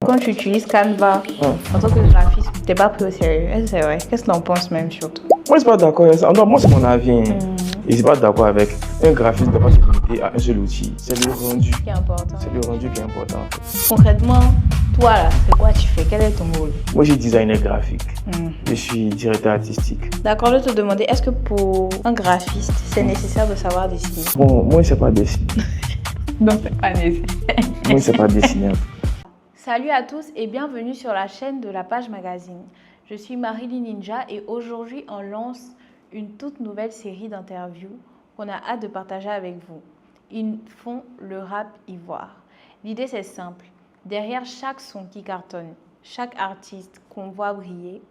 Quand tu utilises Canva en tant que graphiste, tu n'es pas pris au sérieux. Est-ce que c'est vrai? Qu'est-ce que tu en penses même surtout? Moi, je ne suis pas d'accord avec ça. Non, moi, c'est mon avis. Et je ne suis pas d'accord avec. Un graphiste ne doit pas se limiter à un seul outil. C'est le rendu qui est important. C'est le rendu qui est important. En fait. Concrètement, toi là, c'est quoi tu fais? Quel est ton rôle? Moi, je suis designer graphique. Je suis directeur artistique. D'accord, je vais te demander, est-ce que pour un graphiste, c'est nécessaire de savoir dessiner? Bon, moi, je ne sais pas dessiner. Non, c'est pas nécessaire. Moi, je ne sais pas dessiner. Salut à tous et bienvenue sur la chaîne de La Page Magazine. Je suis Marilyn Ninja et aujourd'hui, on lance une toute nouvelle série d'interviews qu'on a hâte de partager avec vous. Ils font le rap ivoire. L'idée, c'est simple. Derrière chaque son qui cartonne, chaque artiste qu'on voit briller,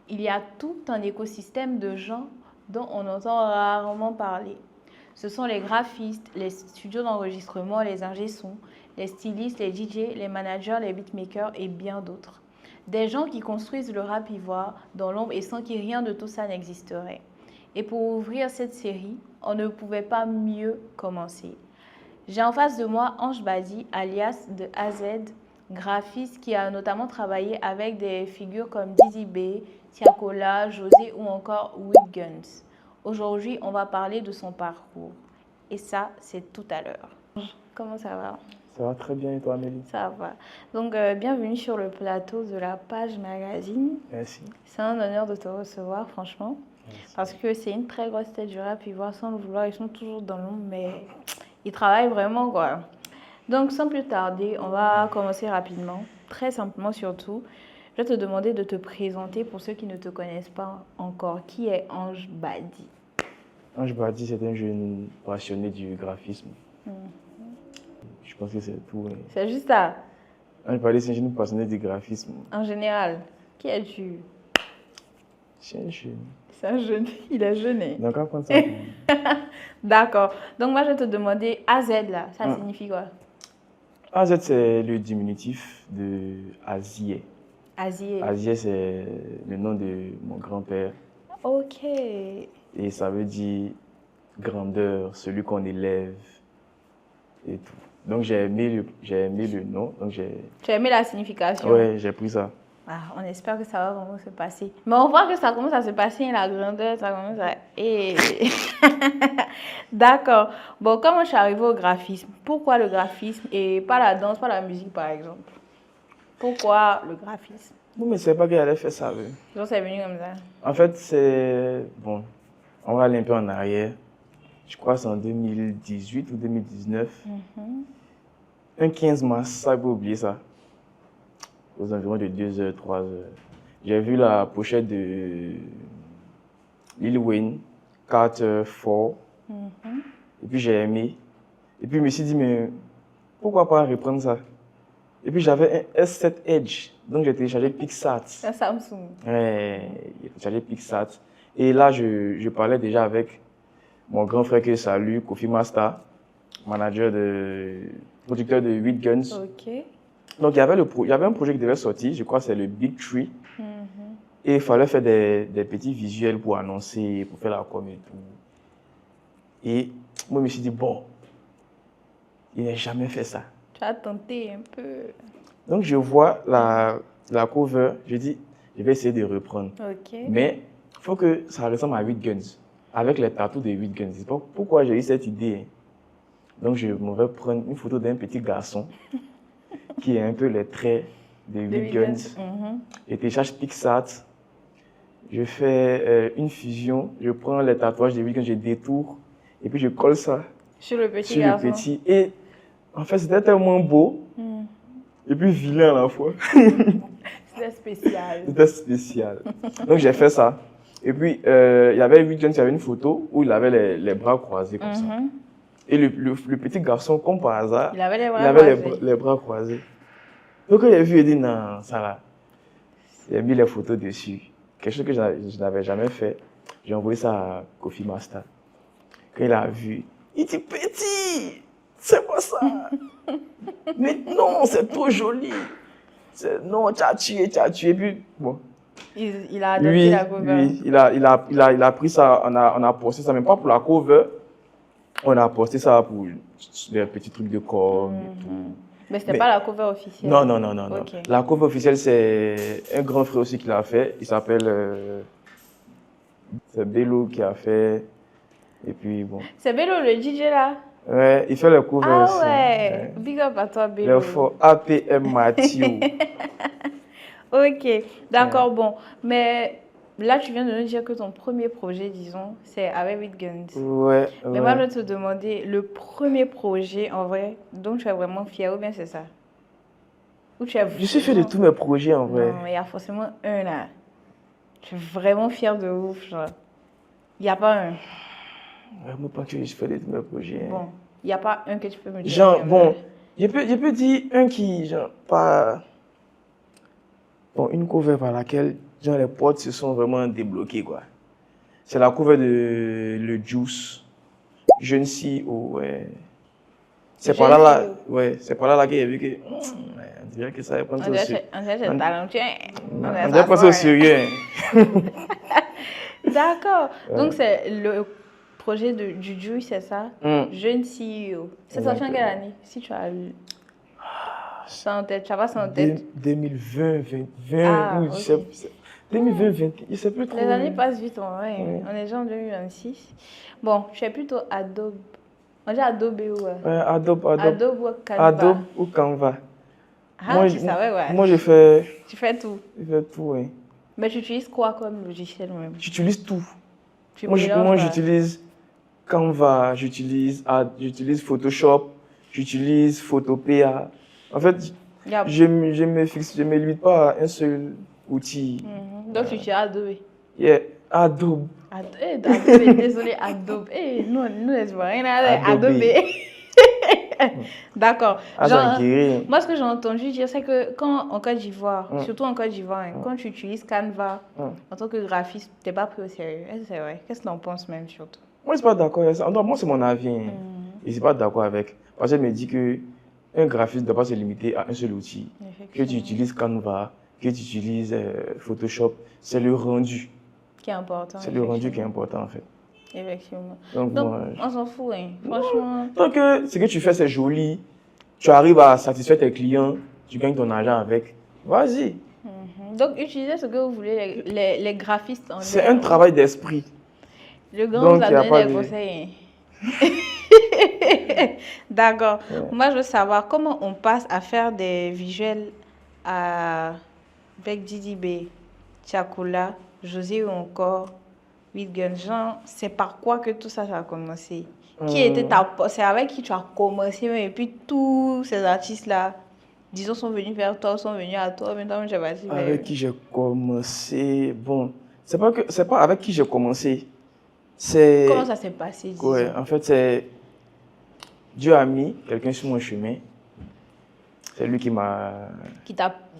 il y a tout un écosystème de gens dont on entend rarement parler. Ce sont les graphistes, les studios d'enregistrement, les ingé-sons, les stylistes, les DJ, les managers, les beatmakers et bien d'autres. Des gens qui construisent le rap ivoire dans l'ombre et sans qui rien de tout ça n'existerait. Et pour ouvrir cette série, on ne pouvait pas mieux commencer. J'ai en face de moi Ange Badi, alias de AZ, graphiste qui a notamment travaillé avec des figures comme Dizzy B, Tiakola, José ou encore Weed Guns. Aujourd'hui, on va parler de son parcours. Et ça, c'est tout à l'heure. Comment ça va? Ça va très bien et toi, Amélie? Ça va. Donc, bienvenue sur le plateau de La Page Magazine. Merci. C'est un honneur de te recevoir, franchement. Merci. Parce que c'est une très grosse tête du rap ivoire, sans le vouloir. Ils sont toujours dans l'ombre, mais ils travaillent vraiment, quoi. Donc, sans plus tarder, on va commencer rapidement, très simplement surtout. Je vais te demander de te présenter pour ceux qui ne te connaissent pas encore. Qui est Ange Badi? Ange Badi, c'est un jeune passionné du graphisme. Je pense que c'est tout. C'est juste ça? Ange Badi, c'est un jeune passionné du graphisme. En général, qui es-tu? C'est un jeune. C'est un jeune. Il est jeuné. Donc, on prend ça. D'accord. Donc, moi, je vais te demander AZ, là, ça signifie quoi? AZ, c'est le diminutif de Azier. Azier. Azier, c'est le nom de mon grand-père. Ok. Et ça veut dire grandeur, celui qu'on élève et tout. Donc j'ai aimé le nom. Donc tu as aimé la signification? Ouais, j'ai pris ça. Ah, on espère que ça va vraiment se passer. Mais on voit que ça commence à se passer, la grandeur, ça commence à... Hey. D'accord. Bon, comment je suis arrivée au graphisme? Pourquoi le graphisme et pas la danse, pas la musique, par exemple? Pourquoi le graphisme? Bon, mais c'est pas qu'elle allait faire ça. Donc, c'est venu comme ça? En fait, c'est... Bon, on va aller un peu en arrière. Je crois que c'est en 2018 ou 2019. Un 15 mars, ça, il faut oublier ça. Aux environs de 2h, 3h. J'ai vu la pochette de Lil Wayne, Carter 4. Et puis j'ai aimé. Et puis je me suis dit, mais pourquoi pas reprendre ça? Et puis j'avais un S7 Edge, donc j'ai téléchargé PicSat. Un Samsung. Ouais, j'ai téléchargé PicSat. Et là, je parlais déjà avec mon grand frère que je salue, Kofi Masta, producteur de Weed Guns. Ok. Donc il y avait un projet qui devait sortir, je crois que c'est le Big Tree. Et il fallait faire des petits visuels pour annoncer, pour faire la com et tout. Et moi, je me suis dit, bon, il n'a jamais fait ça. Tu as tenté un peu. Donc je vois la cover, je dis, je vais essayer de reprendre. Okay. Mais il faut que ça ressemble à Weed Guns, avec les tatous de Weed Guns. Je sais pas pourquoi j'ai eu cette idée. Donc je me vais prendre une photo d'un petit garçon qui a un peu les traits de Weed Guns. Et télécharge PicSat. Je fais une fusion, je prends les tatouages de Weed Guns, je détourne et puis je colle ça sur le petit garçon. Et en fait, c'était tellement beau et puis vilain à la fois. C'était spécial. C'était spécial. Donc j'ai fait ça. Et puis, il y avait Weed Guns, il y avait une photo où il avait les bras croisés comme ça. Et le petit garçon, comme par hasard, il avait les bras croisés. Donc quand j'ai vu, il dit non, ça là. J'ai mis les photos dessus. Quelque chose que je n'avais jamais fait. J'ai envoyé ça à Kofi Masta. Quand il a vu, il dit petit, c'est quoi ça? Mais non, c'est trop joli. Non, tu as tué. Puis, bon. Il a adopté la cover. Oui, il a pris ça, on a posté ça, même pas pour la cover. On a posté ça pour des petits trucs de com et tout. Mais c'était pas la cover officielle? Non, non, non, non, non. Ok. La cover officielle, c'est un grand frère aussi qui l'a fait. Il s'appelle... c'est Bello qui a fait. Et puis, bon. C'est Bello, le DJ là? Ouais, il fait le cover Ah aussi. ouais, big up à toi, Bello. Le fort APM Mathieu. Ok, d'accord, bon. Mais là, tu viens de nous dire que ton premier projet, disons, c'est avec With Guns. Ouais, Mais moi, je vais te demander, le premier projet, en vrai, dont tu es vraiment fier, ou bien c'est ça? Ou tu es Je suis fier de tous mes projets, en vrai. Non, mais il y a forcément un là. Je suis vraiment fier de ouf, genre. Il n'y a pas un. Vraiment pas que je suis fier de tous mes projets. Bon, il n'y a pas un que tu peux me dire. Genre, bon, je peux dire un qui, genre, pas... Bon, une cover par laquelle, genre, les portes se sont vraiment débloquées, quoi. C'est la cover de Le Juice. Jeune CEO, ouais. C'est par là, ouais, c'est par là que j'ai vu que, ouais, on dirait que ça va prendre ça au sérieux. On dirait que c'est talentueux. On dirait pas ça au sérieux. D'accord. Donc, c'est le projet du Juice, c'est ça? Jeune CEO. C'est sorti en quelle année? Si tu as lu. Ça en tête, tu as pas ça en tête? 2020, 2020, ou 2020, 20, je sais plus trop. Les années passent vite, en vrai. On est déjà en 2026. Bon, je suis plutôt Adobe. On dit Adobe ou Adobe ou Canva. Adobe ou Canva. Ah, moi, tu savais, ouais. Moi, je fais... Tu fais tout? Je fais tout, oui. Mais tu utilises quoi comme logiciel même? J'utilise tout. Moi, j'utilise Canva, j'utilise Photoshop, j'utilise Photopea. En fait, je me limite pas à un seul outil. Donc, tu utilises Adobe? Yeah, Adobe. Adobe, désolé, Adobe. Nous, les rien à Adobe. D'accord. Moi, ce que j'ai entendu dire, c'est que quand en Côte d'Ivoire, surtout en Côte d'Ivoire, quand tu utilises Canva en tant que graphiste, tu n'es pas pris au sérieux. Est-ce que c'est vrai? Qu'est-ce que tu en penses même surtout? Moi, je ne suis pas d'accord avec ça. Moi, c'est mon avis. Et je ne suis pas d'accord avec. Parce qu'elle me dit qu'un graphiste ne doit pas se limiter à un seul outil. Que tu utilises Canva, que tu utilises Photoshop, c'est le rendu qui est important. C'est le rendu qui est important en fait. Effectivement. Donc on s'en fout, hein. Franchement. Tant que ce que tu fais c'est joli, tu arrives à satisfaire tes clients, tu gagnes ton argent avec, vas-y. Donc utilisez ce que vous voulez, les graphistes en c'est un travail d'esprit. Le grand vous a donné des conseils. D'accord. Moi je veux savoir comment on passe à faire des visuels avec Didi B, Tchakula, José ou encore With Guns. C'est par quoi que tout ça a commencé? C'est avec qui tu as commencé et puis tous ces artistes-là, disons, sont venus vers toi, sont venus à toi, maintenant j'ai passé vers... Avec qui j'ai commencé? Bon, c'est pas avec qui j'ai commencé. Comment ça s'est passé, disons? Ouais, en fait, c'est... Dieu a mis quelqu'un sur mon chemin. C'est lui qui m'a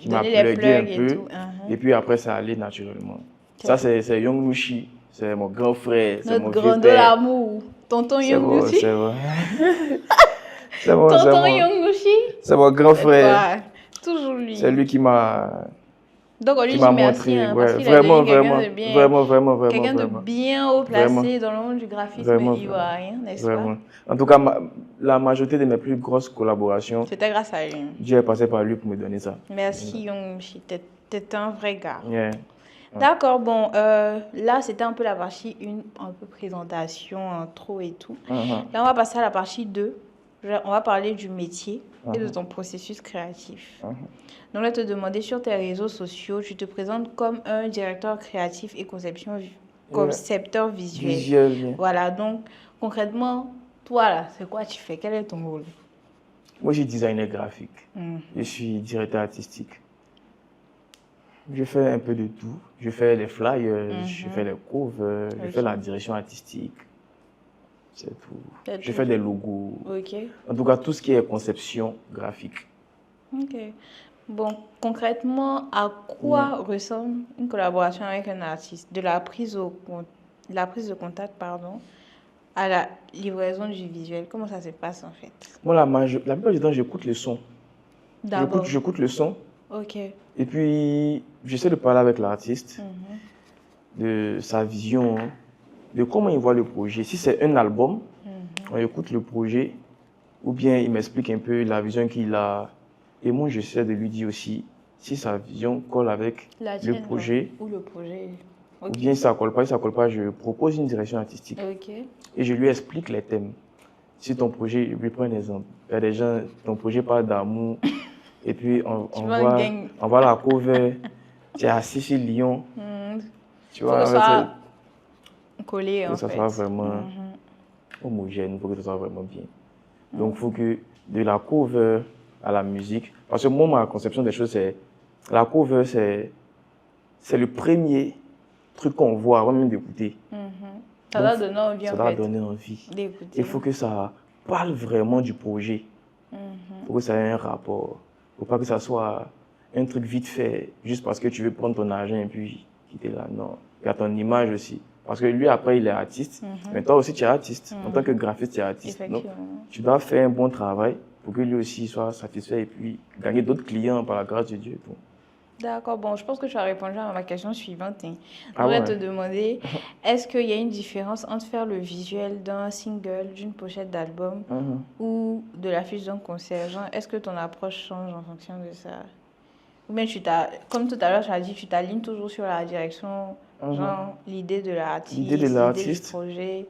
donné les plugs un peu. Et puis après, ça allait naturellement. Ça, c'est Young Nushi. C'est mon grand frère. Notre grand de l'amour. Tonton Young Nushi. C'est vrai. Tonton Young Nushi. C'est mon grand frère. Toujours lui. C'est lui qui m'a... Donc on lui dit merci, hein, parce qu'il a vraiment quelqu'un de bien haut placé dans le monde du graphisme ivoirien, n'est-ce pas? En tout cas, la majorité de mes plus grosses collaborations, c'était grâce à lui. Dieu est passé par lui pour me donner ça. Merci Young Nushi, t'es un vrai gars. D'accord, bon, là c'était un peu la partie 1, un peu présentation, intro et tout. Là on va passer à la partie 2. On va parler du métier et de ton processus créatif. Donc là, te demander sur tes réseaux sociaux, tu te présentes comme un directeur créatif et concepteur visuel. Voilà, donc concrètement, toi là, c'est quoi tu fais? Quel est ton rôle? Moi, je suis designer graphique. Je suis directeur artistique. Je fais un peu de tout. Je fais les flyers, je fais les covers, je fais la direction artistique. C'est tout. Je fais des logos. En tout cas, tout ce qui est conception graphique. Ok. Bon, concrètement, à quoi ressemble une collaboration avec un artiste? De la prise de contact, à la livraison du visuel. Comment ça se passe en fait? Moi, la plupart du temps, j'écoute le son. D'abord. J'écoute le son. Ok. Et puis, j'essaie de parler avec l'artiste, de sa vision, de comment il voit le projet. Si c'est un album, on écoute le projet, ou bien il m'explique un peu la vision qu'il a Et moi, j'essaie de lui dire aussi si sa vision colle avec le projet. Ou le projet. Ou bien si ça colle pas, je propose une direction artistique. Et je lui explique les thèmes. Si ton projet, je lui prends un exemple. Il y a des gens, ton projet parle d'amour. Et puis, on voit la cover. Tu es assis sur Lyon. Tu vois, faut que ça collé, en fait. Que ça soit vraiment homogène, il faut que ça soit vraiment bien. Donc, il faut que de la cover à la musique, parce que moi, ma conception des choses, c'est la cover, c'est le premier truc qu'on voit avant même d'écouter. Ça doit donner envie, ça doit donner envie. Il faut que ça parle vraiment du projet. Il faut que ça ait un rapport. Il ne faut pas que ça soit un truc vite fait, juste parce que tu veux prendre ton argent et puis quitter là. Non, il y a ton image aussi. Parce que lui, après, il est artiste. Mais toi aussi, tu es artiste. En tant que graphiste, tu es artiste. Donc, tu dois faire un bon travail pour que lui aussi soit satisfait et puis gagner d'autres clients par la grâce de Dieu. D'accord. Bon, je pense que tu as répondu à ma question suivante. Je voudrais te demander, est-ce qu'il y a une différence entre faire le visuel d'un single, d'une pochette d'album ou de l'affiche d'un concert? Genre, est-ce que ton approche change en fonction de ça? Ou bien comme tout à l'heure, tu as dit, tu t'alignes toujours sur la direction, genre l'idée de l'artiste, l'idée du projet.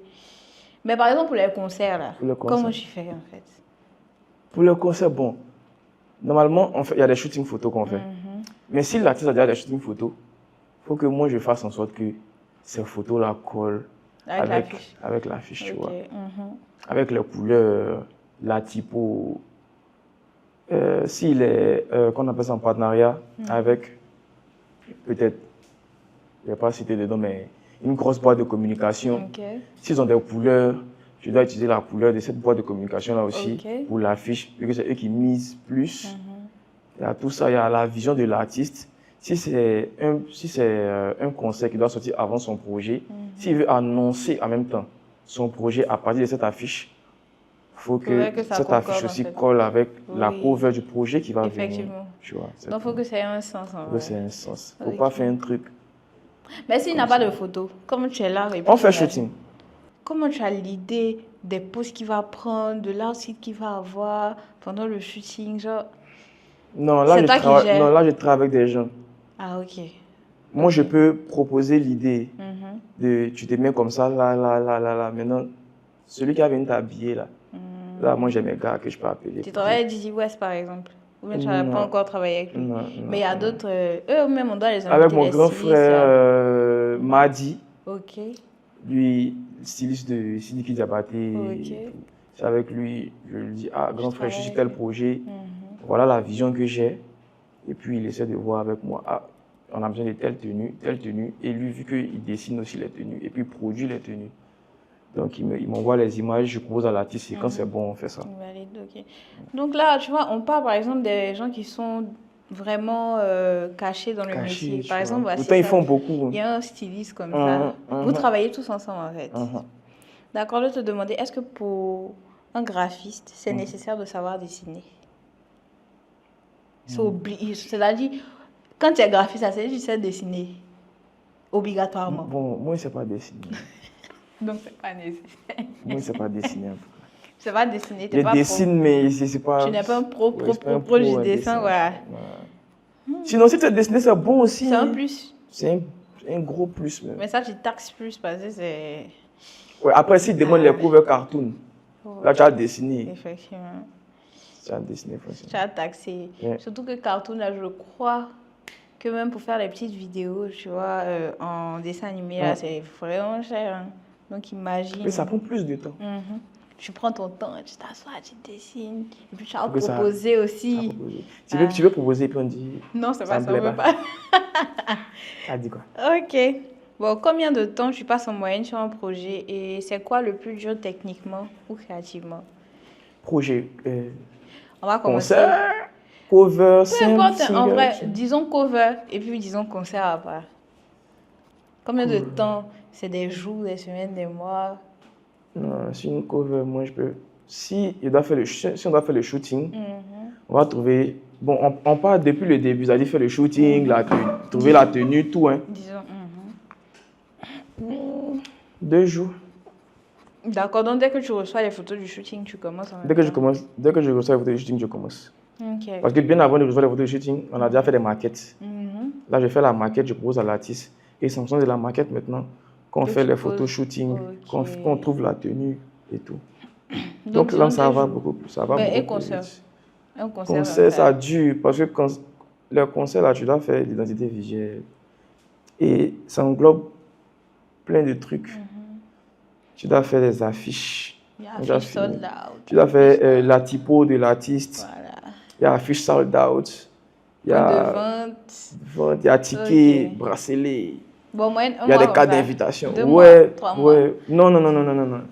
Mais par exemple, pour les concerts, là, comment tu fais en fait? Pour le concert, bon, normalement, il y a des shootings photos qu'on fait. Mais si l'artiste a déjà des shootings photos, il faut que moi je fasse en sorte que ces photos-là collent avec l'affiche, tu vois. Avec les couleurs, la typo. S'il est, qu'on appelle ça en partenariat avec, peut-être, je ne vais pas citer dedans, mais une grosse boîte de communication. S'ils ont des couleurs, je dois utiliser la couleur de cette boîte de communication-là aussi pour l'affiche, vu que c'est eux qui misent plus. Il y a tout ça, il y a la vision de l'artiste. Si c'est un concert qui doit sortir avant son projet, s'il veut annoncer en même temps son projet à partir de cette affiche, il faut que cette affiche aussi colle avec la cover du projet qui va venir. Tu vois, donc, il faut que ça ait un sens. Il faut que ça ait un sens. Il ne faut pas faire un truc. Mais s'il n'a pas de photo, comment tu es là? On fait shooting. Comment tu as l'idée des poses qu'il va prendre, de l'outfit qu'il va avoir pendant le shooting, genre? Non, là, je travaille avec des gens. Ah, ok. Moi, je peux proposer l'idée de tu te mets comme ça, là. Maintenant, celui qui a venu t'habiller, là, moi, j'ai mes gars que je peux appeler. Tu travailles avec Dizzy West, par exemple? Ou bien tu n'as pas encore travaillé avec lui? Non, mais il y a d'autres, eux-mêmes, on doit les inviter. Avec mon grand frère Madi. Ok. Lui, styliste de Sidiki Diabaté. C'est avec lui, je lui dis, grand frère, je suis sur tel projet. Voilà la vision que j'ai. Et puis, il essaie de voir avec moi, on a besoin de telle tenue. Et lui, vu qu'il dessine aussi les tenues, et puis il produit les tenues. Donc, il m'envoie les images, je propose à l'artiste, et quand c'est bon, on fait ça. Donc là, tu vois, on parle par exemple des gens qui sont vraiment cachés dans le métier. Par exemple, pourtant, ils font beaucoup. Il y a un styliste comme ça. Vous travaillez tous ensemble, en fait. D'accord, je vais te demander, est-ce que pour un graphiste, c'est nécessaire de savoir dessiner? C'est-à-dire, quand tu es graphiste, ça veut dire que tu sais dessiner, obligatoirement. Bon, moi, je ne sais pas dessiner. Donc, ce n'est pas nécessaire. Moi, je ne sais pas dessiner, en tout cas. Tu ne sais pas dessiner, tu n'es pas dessine, mais c'est pas... Tu n'es pas un pro du dessin, voilà. Sinon, si tu as dessiné, c'est bon aussi. C'est un plus. C'est un gros plus, même. Mais ça, tu taxes plus parce que c'est... Ouais, après, si tu demandes les covers cartoon, là, tu as dessiné. Effectivement. Tu as dessiné, forcément. Tu as taxé. Surtout que cartoon, là, je crois que même pour faire les petites vidéos, tu vois, en dessin animé, là, c'est vraiment cher. Hein. Donc, imagine. Mais ça prend plus de temps. Tu prends ton temps, tu t'assois, tu dessines. Et puis, tu as proposé aussi. Tu veux proposer et puis on dit... Non, c'est pas ça, on veut pas. Ça dit quoi? Ok. Bon, combien de temps tu passes en moyenne sur un projet et c'est quoi le plus dur techniquement ou créativement? Projet. On va commencer. Concert, cover, peu importe, en vrai, disons cover et puis disons concert à part. Combien de temps? C'est des jours, des semaines, des mois? Non, c'est une cover, moi je peux... Si on doit faire le shooting, on va trouver... Bon, on part depuis le début, c'est-à-dire faire le shooting, trouver la tenue, tout. Hein. Disons. 2 jours. D'accord, donc dès que tu reçois les photos du shooting, tu commences en même Dès que je reçois les photos du shooting, je commence. Ok. Parce que bien avant de recevoir les photos de shooting, on a déjà fait des maquettes. Là, je fais la maquette, je propose à l'artiste. Et c'est en fonction de la maquette maintenant qu'on Que fait tu les poses. photos shooting, Ok. qu'on trouve la tenue et tout. Donc, Donc là, disons ça 2 va jours. beaucoup plus, ça va Ben, et beaucoup plus concert. vite. Un concert comme Concert, ça. ça dure parce que le concert, là, tu dois faire l'identité visuelle. Et ça englobe plein de trucs. Tu dois faire des affiches. Il y a On doit affiche sold finir. out. Tu dois affiche faire la typo de l'artiste. Voilà. Il y a affiche sold out. Il y Point de a vente. il y a ticket, Ok. bracelet. Bon, moi, un Il y a mois des comme cartes ça. d'invitation. 2 mois, Ouais, 3 mois. ouais. Non, non, non, non, non, non, non.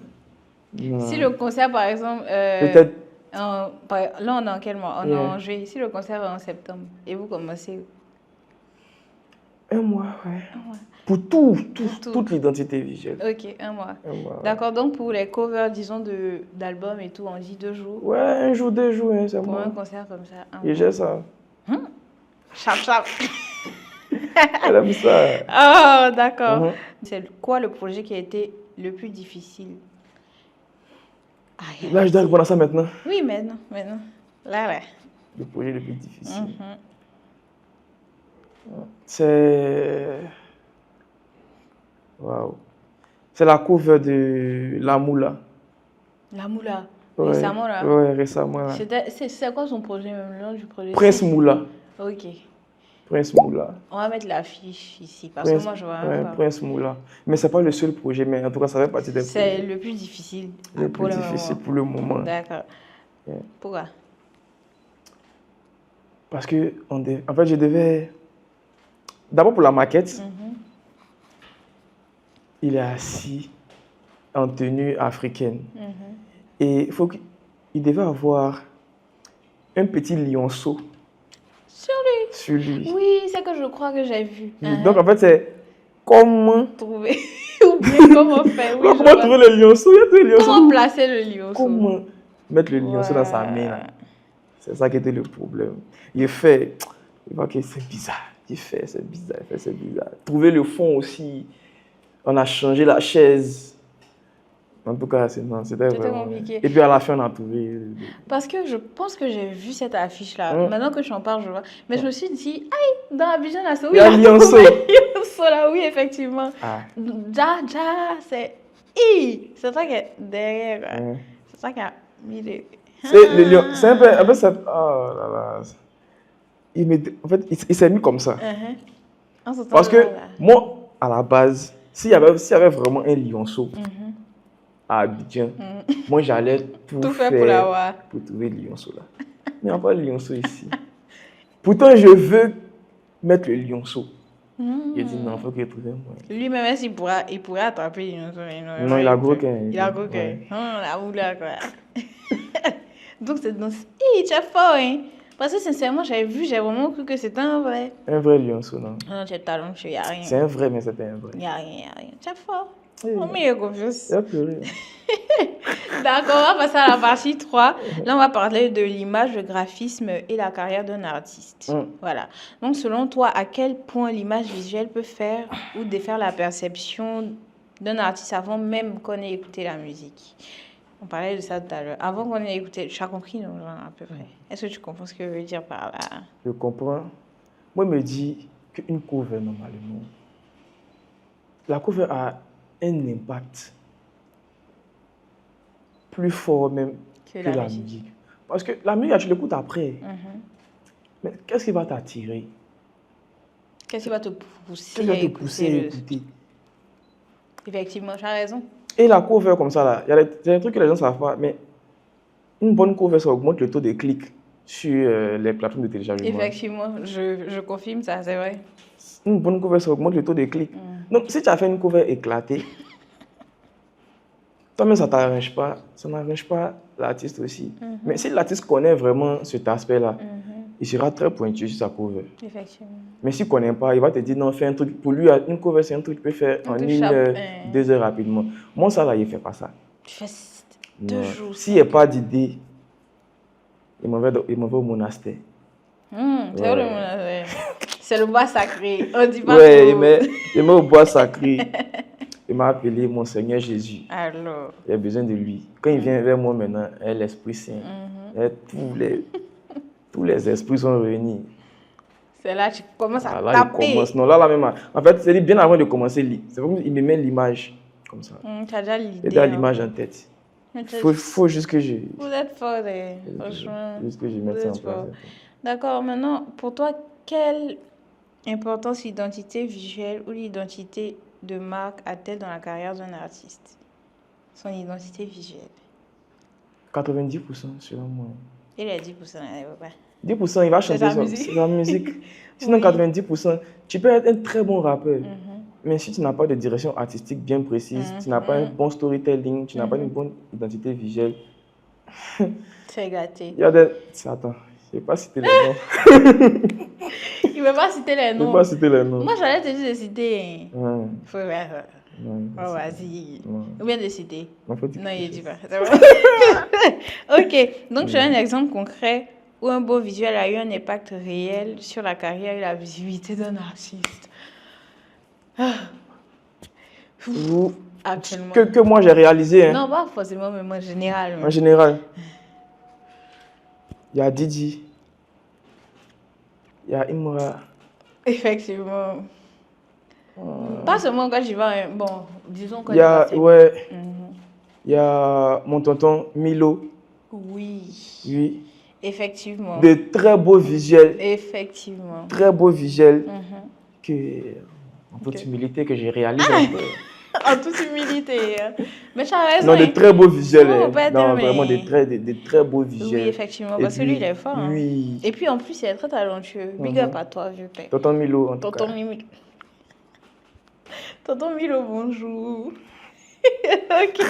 Si Non. le concert, par exemple, Peut-être, là, on est en quel mois? On est yeah, en juillet. Si le concert est en septembre et vous commencez un mois, ouais. un mois. Pour Pour tout. toute l'identité visuelle. Ok, un mois. Un mois, ouais. D'accord, donc pour les covers, disons, d'albums et tout, on dit 2 jours. Ouais, un jour, 2 jours, hein, c'est Pour un bon. concert comme ça, un Et mois. j'ai ça. Chap, chap. Elle aime ça. Oh, d'accord. Mhm. C'est quoi le projet qui a été le plus difficile? Aïe, Là, je dois répondre à ça maintenant. oui, maintenant. Là. Le projet le plus difficile. Mhm. C'est. Waouh. C'est la cover de La Moula. La Moula. Ouais, Récemment, là. ouais, récemment. Là. C'est quoi son projet, même le nom du projet? Prince Moula. Ok. Prince Moula. On va mettre l'affiche ici, parce que moi, je vois ouais, un Prince Moula. Mais c'est pas le seul projet, mais en tout cas, ça fait partie des C'est projets le plus difficile les pour plus le difficiles moment. pour le moment. D'accord. Ouais. Pourquoi? Parce que, en fait, je devais. D'abord pour la maquette, il est assis en tenue africaine. Et il devait avoir un petit lionceau Sur lui. sur lui. Oui, c'est que je crois que j'ai vu. Donc, en fait, c'est comment. Trouver. Ou bien comment faire. Oui, Comment trouver le lionceau? Il y a tous les lionceaux. Comment placer le lionceau? Comment mettre le lionceau dans sa main là? C'est ça qui était le problème. Il voit que c'est bizarre. C'est bizarre. Trouver le fond aussi. On a changé la chaise. En tout cas, c'était vraiment compliqué. Et puis à la fin, on a trouvé. Parce que je pense que j'ai vu cette affiche-là. Maintenant que je t'en parle, je vois. Mais je me suis dit, aïe, dans Abidjan, là, il y a un lionceau. Là, oui, effectivement. Ah. C'est toi qui est derrière. Quoi. C'est toi qui a mis les. C'est le lion. C'est un peu. Oh là là. En fait, il s'est mis comme ça. Parce que moi, à la base, s'il y avait vraiment un lionceau à Abidjan, moi j'allais tout faire pour trouver le lionceau là. Mais il n'y a pas de lionceau ici. Pourtant, je veux mettre le lionceau. J'ai dit non, il faut qu'il trouve un moyen. Lui-même, il pourrait attraper le lionceau. Non, il a gros cœur. Il a gros cœur. La moula, quoi. Donc, c'est dans. Tu es fort, hein. Parce que sincèrement, j'ai vraiment cru que c'était un vrai. Un vrai lionceau, non. Non, tu es talent, il n'y a rien. C'est un vrai, mais c'était un vrai. Il n'y a rien. Tu es fort. Oui. On met confiance. Il a plus rien. D'accord, on va passer à la partie 3. Là, on va parler de l'image, le graphisme et la carrière d'un artiste. Voilà. Donc, selon toi, à quel point l'image visuelle peut faire ou défaire la perception d'un artiste avant même qu'on ait écouté la musique? On parlait de ça tout à l'heure. Avant qu'on ait écouté, tu as compris, non, genre, à peu près. Est-ce que tu comprends ce que je veux dire par là? Je comprends. Moi, il me dit qu'une cover, normalement, la cover a un impact plus fort même que la musique. Parce que la musique, tu l'écoutes après. Mais qu'est-ce qui va t'attirer? Qu'est-ce qui va te pousser à écouter? Effectivement, tu as raison. Et la cover comme ça, là, il y a des trucs que les gens ne savent pas, mais une bonne cover, ça augmente le taux de clics sur les plateformes de téléchargement. Effectivement, je confirme ça, c'est vrai. Une bonne cover, ça augmente le taux de clics. Donc, si tu as fait une cover éclatée, toi-même, ça t'arrange pas, ça n'arrange pas l'artiste aussi. Mais si l'artiste connaît vraiment cet aspect-là, il sera très pointu sur sa cover. Effectivement. Mais s'il ne connaît pas, il va te dire non, fais un truc. Pour lui, une cover, c'est un truc qu'il peut faire en 1 heure, 2 heures rapidement. Moi, ça, là, il ne fait pas ça. Tu fais 2 jours. S'il n'y a pas d'idée, il m'en va au monastère. C'est où le monastère? C'est le bois sacré. On dit pas ouais, il met au bois sacré. Il m'a appelé mon Seigneur Jésus. Alors. Il a besoin de lui. Quand il vient vers moi maintenant, l'Esprit Saint, tous tous les esprits sont réunis. C'est là que tu commences à Là, taper. il commence. Non, là même. En fait, c'est bien avant de commencer. C'est comme il me met l'image comme ça. Tu as déjà J'ai l'idée. déjà l'image en tête. Faut juste que je. Vous êtes fort, franchement. Juste que je mette ça en place. D'accord, maintenant, pour toi, quelle importance l'identité visuelle ou l'identité de marque a-t-elle dans la carrière d'un artiste? Son identité visuelle. 90% selon moi. Et les 10%, il va pas. 10% il va chanter sa ça. musique. C'est la musique. Sinon, Oui. 90%, tu peux être un très bon rappeur. Mais si tu n'as pas de direction artistique bien précise, tu n'as pas un bon storytelling, tu n'as pas une bonne identité visuelle. C'est gâté. Il y a des. Attends, je ne vais pas citer les noms. Il ne veut pas citer les Je ne vais noms. pas citer les noms. Moi, j'allais te dire de citer. Ouais. Faut faire. Non, Oh, vas-y. non. Ou bien de citer. Non, faut dire Non, quelque il dit chose. pas. Ok, donc tu as un exemple concret où un beau visuel a eu un impact réel sur la carrière et la visibilité d'un artiste. Ou- Actuellement. Que moi j'ai réalisé. Hein. Non, pas forcément, mais en général. En général, il y a Didi, il y a Imra. Effectivement. Pas seulement quand j'y vais. Bon, disons quand Il y a, j'y vais. ouais, il y a mon tonton Milo. Oui, Oui. effectivement. De très beaux visuels. Effectivement. Très beaux visuels. Mhm. Que, en toute Ok. humilité, que j'ai réalisé. un peu. En toute humilité. Hein. Mais tu as raison. Non, de hein. très beaux visuels. Non, hein. pas Non, de- vraiment mais- de très beaux visuels. Oui, effectivement. Et Parce que puis, lui, il est fort. Hein. Oui. Et puis en plus, il est très talentueux. Big Mhm. up à toi, vieux père. Tonton Milo, en tout Tonton cas. Milo. Tonton Milo, bonjour. Ok.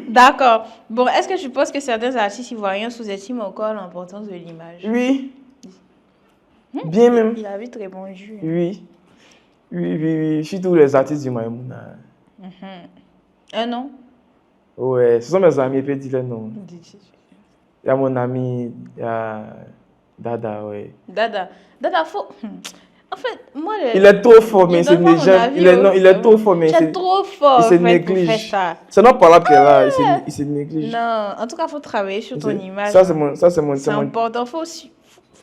D'accord. Bon, est-ce que tu penses que certains artistes ivoiriens sous-estiment encore l'importance de l'image? Oui. Bien même. Il a vite répondu. Oui. Oui. Surtout les artistes du Maïmouna. Un nom? Ouais, ce sont mes amis, je peux dire les noms. Il y a mon ami, il y a Dada, ouais. Dada. Dada, faut. En fait, moi, Il est trop fort, mais il il se donne pas mon néglige. avis, Non, il est trop fort, mais Tu es trop fort il se en fait, pour faire néglige. ça. C'est non pas là qu'elle est là, il se néglige. Non, en tout cas, il faut travailler sur ton image. Ça, c'est C'est mon important. Faut aussi.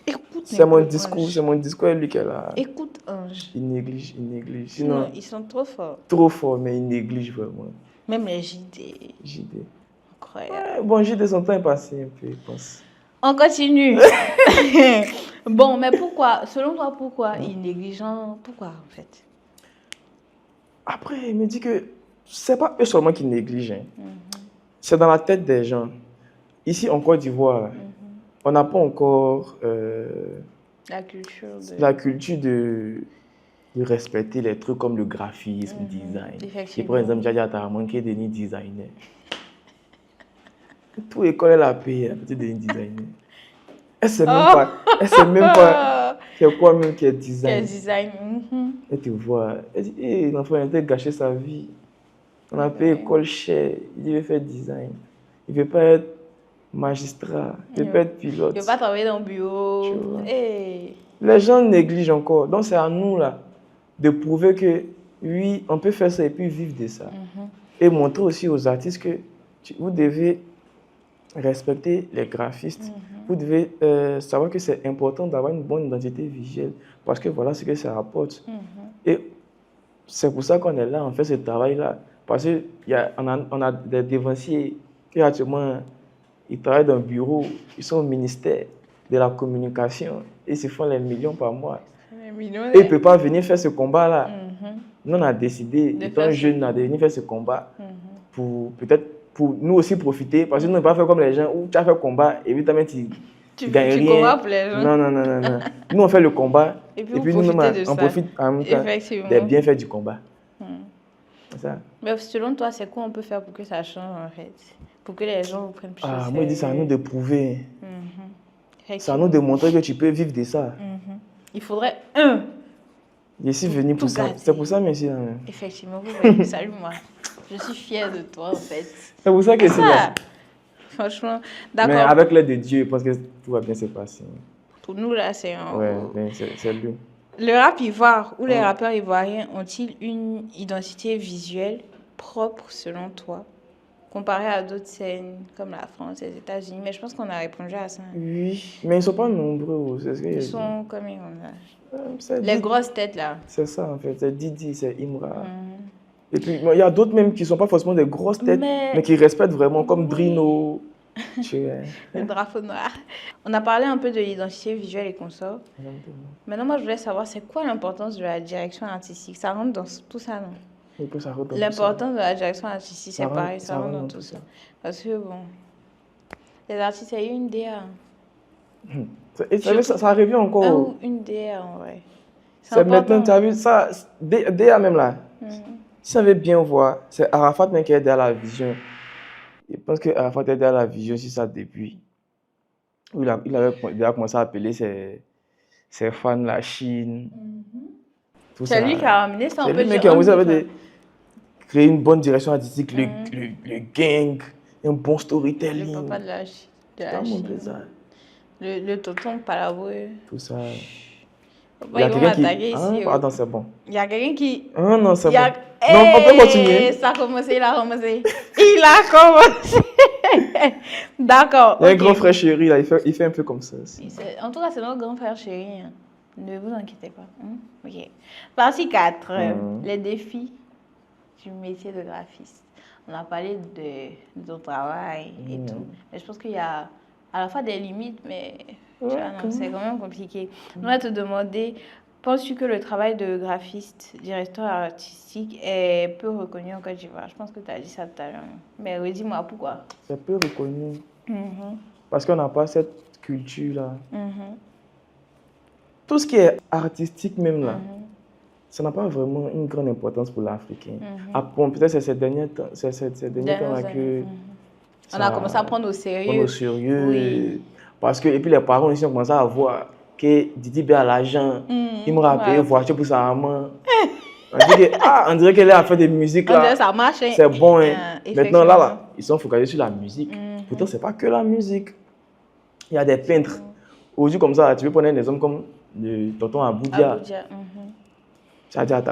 Écoute. c'est mon un peu, discours, Ange. c'est mon discours à lui qu'elle a. Écoute, Ange. Il néglige. Non, Sinon, ils sont trop forts. trop fort, mais il néglige vraiment. Même les JD. JD. Incroyable. Ouais, bon, JD, son temps est passé un peu, je pense. On continue. Bon, mais pourquoi, selon toi, pourquoi il est négligent? Pourquoi en fait? Après, il me dit que c'est pas eux seulement qui négligent. Hein. C'est dans la tête des gens. Ici, en Côte d'Ivoire, on n'a pas encore La culture de... la culture de respecter les trucs comme le graphisme, le design. Et Effectivement. par exemple, Djadia t'a manqué de designer. Tout école elle a payé à petit devenir designer. Elle sait même pas c'est quoi même qui est Quel design. design. Elle te voit, elle dit, hey, l'enfant il a gâché sa vie. On a payé école chère, il veut faire design. Il veut pas être magistrat, il veut pas être pilote. Il ne veut pas travailler dans le bureau. Tu vois. Hey. Les gens négligent encore. Donc c'est à nous là de prouver que oui, on peut faire ça et puis vivre de ça. Et montrer aussi aux artistes que vous devez respecter les graphistes. Vous devez savoir que c'est important d'avoir une bonne identité visuelle parce que voilà ce que ça rapporte. Et c'est pour ça qu'on est là, on fait ce travail-là. Parce qu'on a des dévanciers qui actuellement ils travaillent dans le bureau, ils sont au ministère de la communication et ils se font les millions par mois. Et ils ne peuvent pas venir faire ce combat-là. Nous, on a décidé, étant jeunes, de venir faire ce combat pour peut-être pour nous aussi profiter. Parce que nous, on ne peut pas faire comme les gens où tu as fait le combat, évidemment, tu gagnes rien. Combats pour les gens. Non. Nous, on fait le combat et puis nous, on profite en même temps des bienfaits du combat. C'est ça. Mais selon toi, c'est quoi on peut faire pour que ça change en fait? Pour que les gens vous prennent plus au sérieux? Moi, je dis, c'est à nous de prouver. C'est à nous de montrer que tu peux vivre de ça. Il faudrait Je suis venu pour ça. C'est pour ça, monsieur. Effectivement, vous voyez, salut moi. Je suis fière de toi en fait. C'est pour ça que c'est là. Franchement, d'accord. Mais avec l'aide de Dieu, je pense que tout va bien se passer. Pour nous là, c'est un... Ouais, c'est lui. Le rap ivoire ou les rappeurs ivoiriens ont-ils une identité visuelle propre selon toi? comparé à d'autres scènes comme la France et les États-Unis. Mais je pense qu'on a répondu à ça. Oui, mais ils ne sont pas nombreux. C'est ce que Ils j'ai sont comme ils C'est les Didi. grosses têtes là. C'est ça en fait, c'est Didi, c'est Imra. Et puis il y a d'autres même qui ne sont pas forcément des grosses têtes, mais qui respectent vraiment, comme Drino. Le drapeau noir. On a parlé un peu de l'identité visuelle et consorts. Maintenant, moi, je voulais savoir, c'est quoi l'importance de la direction artistique? Ça rentre dans tout ça, non? Et puis, ça rentre dans tout ça. L'importance de la direction artistique, c'est rentre- pareil, ça ça rentre rentre dans tout ça. Parce que, bon, les artistes, il y a eu une DA. Et ça revient encore. Ou une DA, en vrai. C'est maintenant, tu as vu ça, DA même là. Si ça veut bien voir, c'est Arafat même qui est derrière la vision. Je pense que Arafat est derrière la vision sur ça depuis. Il avait déjà commencé à appeler ses fans la Chine. C'est lui qui a ramené ça. C'est lui même qui a commencé créer une bonne direction artistique, le gang, un bon storytelling. Le papa de la Chine. Le tonton Palaboué. Tout ça. Il y a quelqu'un qui... ici. Pardon, c'est bon. Il y a quelqu'un qui... Ah non, c'est bon. Non, on peut continuer. Ça a commencé, il a commencé. Il a commencé. D'accord. Il y a un grand frère chéri, là, il fait un peu comme ça aussi. En tout cas, c'est notre grand frère chéri. Hein. Ne vous inquiétez pas. Ok. Partie 4. Les défis du métier de graphiste. On a parlé de ton travail et tout. Mais je pense qu'il y a à la fois des limites, mais c'est quand même compliqué. On va te demander, penses-tu que le travail de graphiste, directeur artistique est peu reconnu en Côte d'Ivoire? Je pense que tu as dit ça tout à l'heure. Mais redis-moi pourquoi. C'est peu reconnu. Parce qu'on n'a pas cette culture-là. Tout ce qui est artistique même là, ça n'a pas vraiment une grande importance pour l'Africain. Bon, peut-être c'est ces derniers temps-là que... On a commencé à prendre au sérieux. Oui. Parce que, et puis les parents ici ont commencé à voir que Didi B a l'argent, il me rappelle voiture pour sa maman. On dirait qu'elle a fait des musiques là. Ça marche. C'est bon. Maintenant là, ils sont focalisés sur la musique. Pourtant, ce n'est pas que la musique. Il y a des peintres. Aujourd'hui, comme ça, tu peux prendre des hommes comme le tonton Aboudia.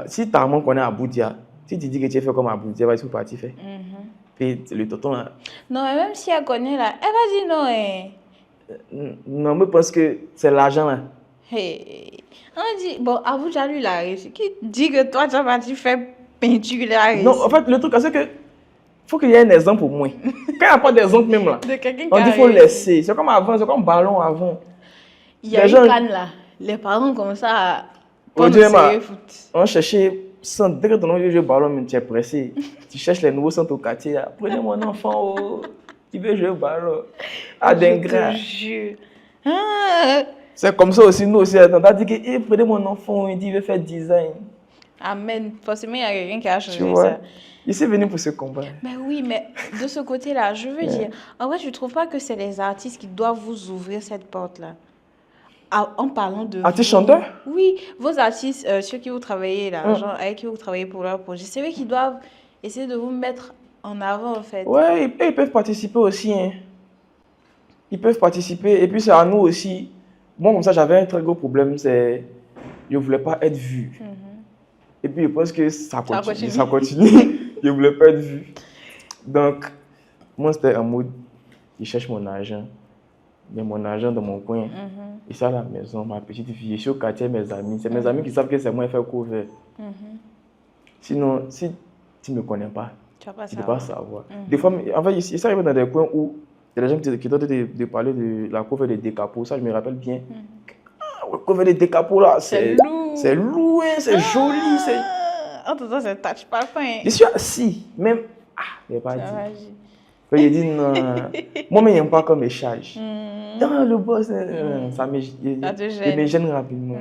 Si ta maman connaît Aboudia, si tu dis que tu es fait comme Aboudia, va être parti faire. Et le tonton là. Non, mais même si elle connaît là, elle va dire non. Non, mais parce que c'est l'argent là. On dit, bon, Aboudia lui, il a réussi. Qui dit que toi, tu vas faire peinture, il a réussi? Non, en fait, le truc, c'est que faut qu'il y ait un exemple au moins. Quand il n'y a pas d'exemple même là, on dit qu'il faut laisser. C'est comme avant, c'est comme ballon avant. Il y a une canne là. Les parents commencent à prendre au sérieux foot. On cherchait, dès que ton nom joue ballon, mais tu es pressé. Tu cherches les nouveaux centres au quartier. Prenez mon enfant, tu veux jouer au ballon. D'ingrat. C'est comme ça aussi, nous aussi. On a dit que prenez mon enfant, il veut faire design. Amen. Forcément, il y a quelqu'un qui a changé ça. Il s'est venu pour ce combat. Mais oui, mais de ce côté-là, je veux dire, en vrai, je ne trouve pas que c'est les artistes qui doivent vous ouvrir cette porte-là. En parlant de... Artistes chanteurs? Oui, vos artistes, ceux qui vous travaillez là, genre avec qui vous travaillez pour leur projet, c'est eux qui doivent essayer de vous mettre en avant en fait. Ouais, ils peuvent participer aussi. Hein. Ils peuvent participer et puis c'est à nous aussi. Moi, comme ça, j'avais un très gros problème, c'est je ne voulais pas être vu. Et puis je pense que ça continue. Je ne voulais pas être vu. Donc, moi, c'était un mode, je cherche mon argent. Il y a mon argent dans mon coin. Et ça, à la maison, ma petite fille. Je suis au quartier, mes amis. C'est mes amis qui savent que c'est moi qui fais couvert. Sinon, si tu ne me connais pas, tu ne peux pas savoir. Des fois, en fait, ça arrive dans des coins où il y a des gens qui tentent de parler de la couvert des décapos. Ça, je me rappelle bien. La couvert des décapos, là, c'est lourd, c'est joli. En tout cas, c'est touch pas fin. Je suis assis, même. Je n'ai pas dit. J'ai dit non. Moi, je n'aime pas comme les charges. Non, le boss, ça me gêne rapidement.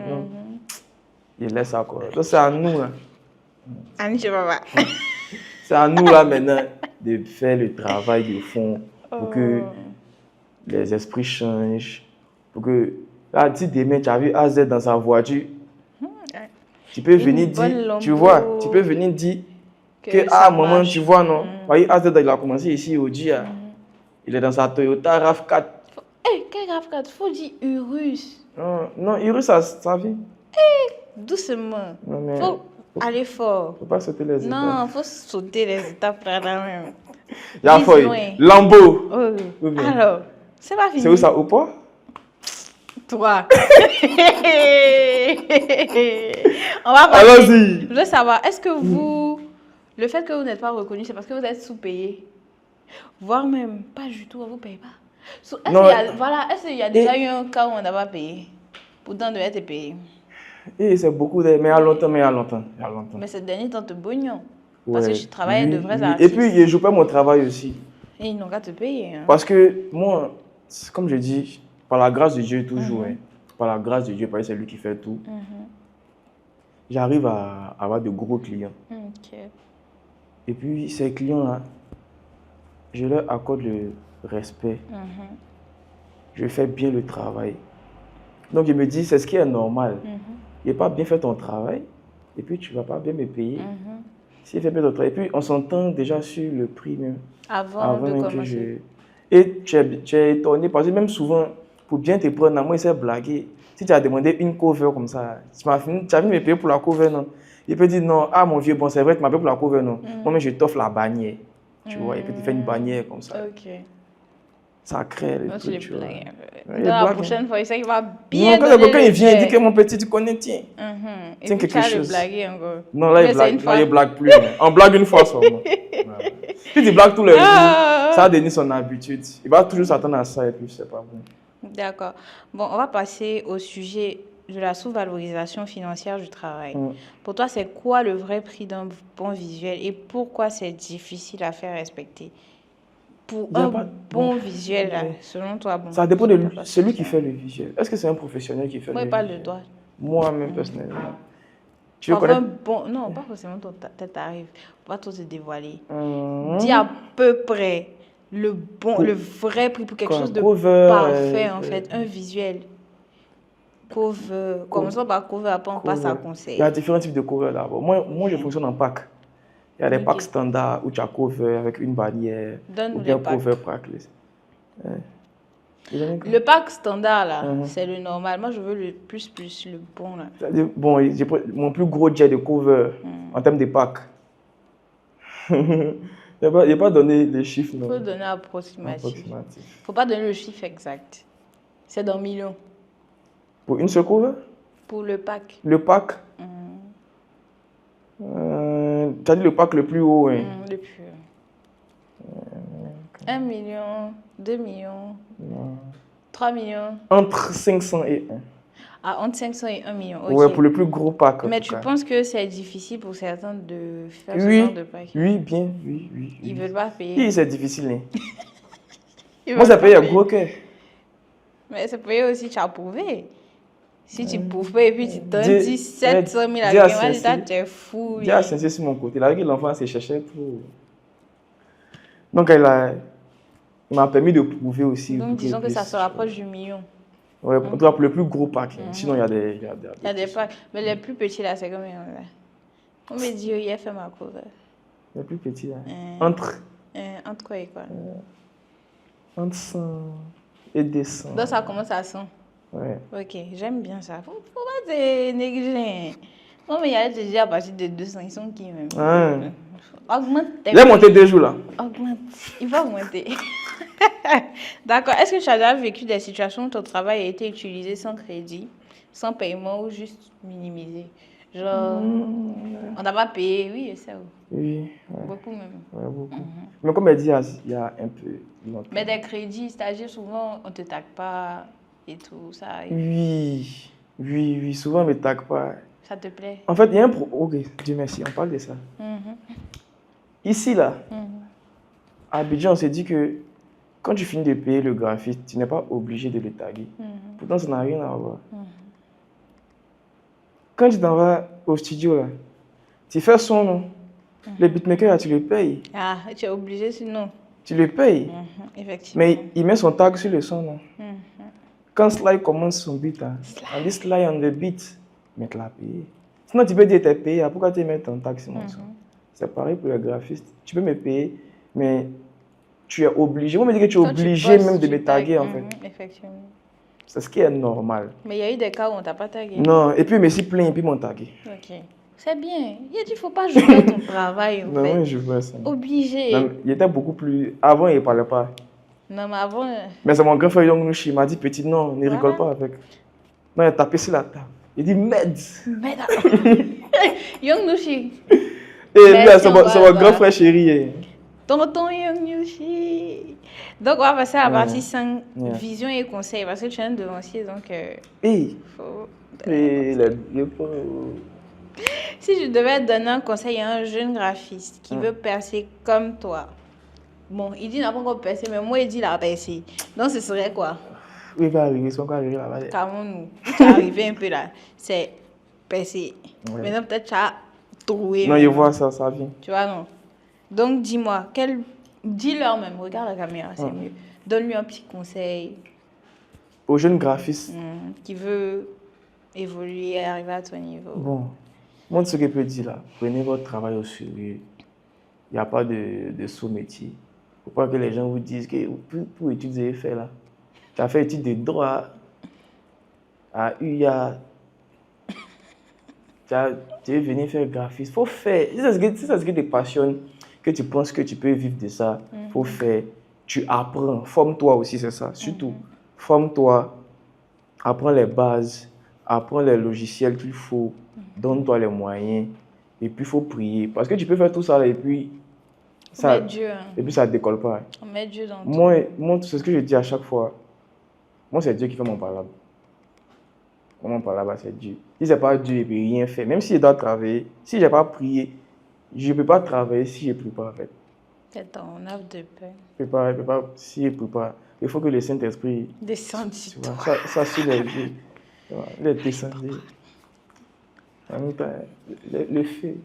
Je laisse ça quoi. Donc, c'est à nous. C'est à nous là maintenant de faire le travail de fond pour que les esprits changent. Pour que, là, si demain tu as vu AZ dans sa voiture, tu peux venir dire, tu vois, tu peux venir dire que maman, tu vois, non. Voyez, AZ, il a commencé ici au dia. Il est dans sa Toyota RAV4. Quel RAV4? Faut dire Urus. Non, Urus, ça vient. Doucement. Non, mais faut aller fort. Faut pas sauter les étapes. Non, faut sauter les étapes là même. Y'a Dis feuille. loin. Lambeau. Oh. Ou bien? Alors, c'est pas fini. C'est où ça, au poids? Toi. On va parler. Allons-y. Je veux savoir, est-ce que vous, le fait que vous n'êtes pas reconnu, c'est parce que vous êtes sous-payé? Voire même, pas du tout, on ne vous paye pas. Est-ce qu'il y a déjà eu un cas où on n'a pas payé? Pourtant, on devait être payé. Et c'est beaucoup, mais il y a longtemps. Mais ces derniers temps, te bognon. Ouais, Parce que je travaille de vrais Et artistes. puis, je joue pas mon travail aussi. Et ils n'ont qu'à te payer. Hein. Parce que moi, comme je dis, par la grâce de Dieu, toujours, hein, par la grâce de Dieu, parce que c'est lui qui fait tout, j'arrive à avoir de gros clients. Ok. Et puis, ces clients-là, je leur accorde le respect. Je fais bien le travail. Donc, je me dis, c'est ce qui est normal. Il n'a pas bien fait ton travail, et puis tu ne vas pas bien me payer. S'il fait bien ton travail, et puis on s'entend déjà sur le prix même. Avant de même commencer. Et tu es étonné, parce que même souvent, pour bien te prendre, moi, il s'est blagué. Si tu as demandé une cover comme ça, tu as fini de me payer pour la cover, non? Il peut dire, non, ah mon vieux, bon, c'est vrai, tu m'as payé pour la cover, non? Moi, mais je t'offre la bannière. Tu vois, et puis tu fais une bannière comme ça. Ok. Ça crée le Moi, truc, je tu vois. blague. Il La blague, prochaine fois, il sait qu'il va Non, bien quand donner quelqu'un il vient, il dit que mon petit, tu connais, tiens. Et Tiens puis, quelque tu as le chose. blaguer encore. Non, là, Mais c'est une fois. il blague plus. Hein. On blague une fois seulement. Si tu blagues tous les jours, ça a donné son habitude. Il va toujours s'attendre à ça et puis c'est pas bon. D'accord. Bon, on va passer au sujet de la sous-valorisation financière du travail. Pour toi, c'est quoi le vrai prix d'un bon visuel et pourquoi c'est difficile à faire respecter? Pour bon visuel, là, selon toi, bon. Ça dépend de celui qui fait le visuel. Est-ce que c'est un professionnel qui fait Moi, le il parle visuel? de toi. Moi-même, personnellement. Tu veux Enfin, connaître? bon, non, pas forcément ton tarif. Pas trop te dévoiler. Dis à peu près le vrai prix pour quelque chose de parfait, en fait. Un visuel. Cover. Commençons par cover, après on passe à conseil. Il y a différents types de cover d'abord. Moi, je fonctionne en pack. Il y a des packs standards où tu as cover avec une bannière. Donne-nous ou bien les packs. cover packless. Le pack standard, là, c'est le normal. Moi, je veux le plus, le bon, là. Bon, mon plus gros jet de cover en termes de pack. Il n'y a pas donné les chiffres. Il faut donner approximatif. Il ne faut pas donner le chiffre exact. C'est dans millions. Pour une seule cover? Pour le pack. Le pack? Tu as dit le pack le plus haut, hein? Le plus haut. 1 million, 2 millions, 3 millions. Entre 500 et 1. Ah, entre 500 et 1 million, ok. Ouais, pour le plus gros pack. Mais tu penses que c'est difficile pour certains de faire ce genre de pack? Oui, bien, oui. Ils ne veulent pas payer. Oui, c'est difficile. Hein. Moi, ça paye à gros cœur. Mais c'est payé aussi, tu as prouvé. Si tu ne prouves pas et puis tu donnes 17 000 à quelqu'un, tu es fou. Dis à Sensei sur mon côté. Il a vu que l'enfant s'est cherché pour... Donc, il m'a permis de prouver aussi. Donc, disons que ça se rapproche du million. Ouais, en tout cas, pour le plus gros pack. Sinon, il y a des... Il y a des packs. Mais les plus petits, là, c'est combien, là? On me dit, il a fait ma cover. Les plus petits, là. Entre quoi et quoi? Entre 100 et 200. Donc, ça commence à 100. Ouais. Ok, j'aime bien ça. Faut pas te négliger. Non, mais il y a des gens à partir de 200, ils sont qui même? Augmente. Il a monté 2 jours là. Augmente. Il va augmenter. D'accord. Est-ce que tu as déjà vécu des situations où ton travail a été utilisé sans crédit, sans paiement ou juste minimisé? Genre, on n'a pas payé, oui, je sais. Oui. Ouais. Beaucoup même. Ouais, beaucoup. Mais comme elle dit, il y a un peu longtemps. Mais des crédits, c'est-à-dire souvent, on ne te tague pas et tout, ça arrive. Oui, souvent on ne me tague pas. Ça te plaît? En fait, il y a un Ok, Dieu merci, on parle de ça. Ici, là, à Abidjan, on s'est dit que quand tu finis de payer le graphiste, tu n'es pas obligé de le taguer. Pourtant, ça n'a rien à voir. Quand tu t'en vas au studio, là, tu fais son nom. Le beatmaker, là, tu le payes. Ah, tu es obligé sinon. Tu le payes. Effectivement. Mais il met son tag sur le son, non? Quand Sly commence son beat, là, on dit Sly on the beat, mais tu l'as payé. Sinon, tu peux dire que tu es payé, pourquoi tu mets ton tag sur mon son? C'est pareil pour le graphiste. Tu peux me payer, mais tu es obligé. On me dit que tu es obligé même de me taguer, en fait. Effectivement. C'est ce qui est normal. Mais il y a eu des cas où on ne t'a pas tagué. Non, et puis, mais si plein, et puis m'ont tagué. Ok. C'est bien. Il a dit, il ne faut pas jouer ton travail, en Non, fait. moi, je vois ça. Obligé. Non, il était beaucoup plus... Avant, il ne parlait pas. Non, mais avant... Mais c'est mon grand frère Young Nushi. Il m'a dit, petit, non, ne rigole pas avec. Non, il a tapé sur la table. Il dit, merde. Young Nushi. Et lui, Merci, c'est on mon va- grand frère chéri. Tonton Young Nushi. Donc, on va passer à la Ouais. partie 5, Ouais. vision et conseils. Parce que tu es un devancier, donc... Hey. faut... Et le pauvre. Si je devais donner un conseil à un jeune graphiste qui veut percer comme toi, bon, il dit n'a pas encore percé, mais moi, il dit il a percé. Donc, ce serait quoi? Oui, il va arriver, ils sont encore arrivés là-bas. Calmons-nous. Tu es arrivé un peu là. C'est percé. Ouais. Maintenant, peut-être tu as trouvé. Non, il voit ça, ça vient. Tu vois, non? Donc, dis-moi, dis-leur même, regarde la caméra, c'est mieux. Donne-lui un petit conseil Aux jeunes graphistes, qui veut évoluer et arriver à ton niveau. bon, moi, ce que je peux dire là, prenez votre travail au sérieux. Il n'y a pas de sous-métier. Il ne faut pas que les gens vous disent que pour études et faire là, tu as fait études de droit à UIA, tu es venu faire graphiste. Il faut faire. Si c'est ce qui te passionne, que tu penses que tu peux vivre de ça, il faut faire. Tu apprends. Forme-toi aussi, c'est ça. Surtout, forme-toi, apprends les bases, apprends les logiciels qu'il faut, donne-toi les moyens. Et puis, il faut prier. Parce que tu peux faire tout ça là, et puis ça ne décolle pas. On met Dieu dans tout. Moi, c'est ce que je dis à chaque fois. Moi, c'est Dieu qui fait mon parlable. Mon parlable, c'est Dieu. Si ce n'est pas Dieu, il ne peut rien faire. Même si je dois travailler, si je n'ai pas prié, je ne peux pas travailler si je ne prie pas, en fait. C'est ton œuvre de paix. Je ne peux pas, si je ne prie pas. Il faut que le Saint-Esprit descende sur toi. Ça sur les yeux. Il est descendu. En même temps, le fait.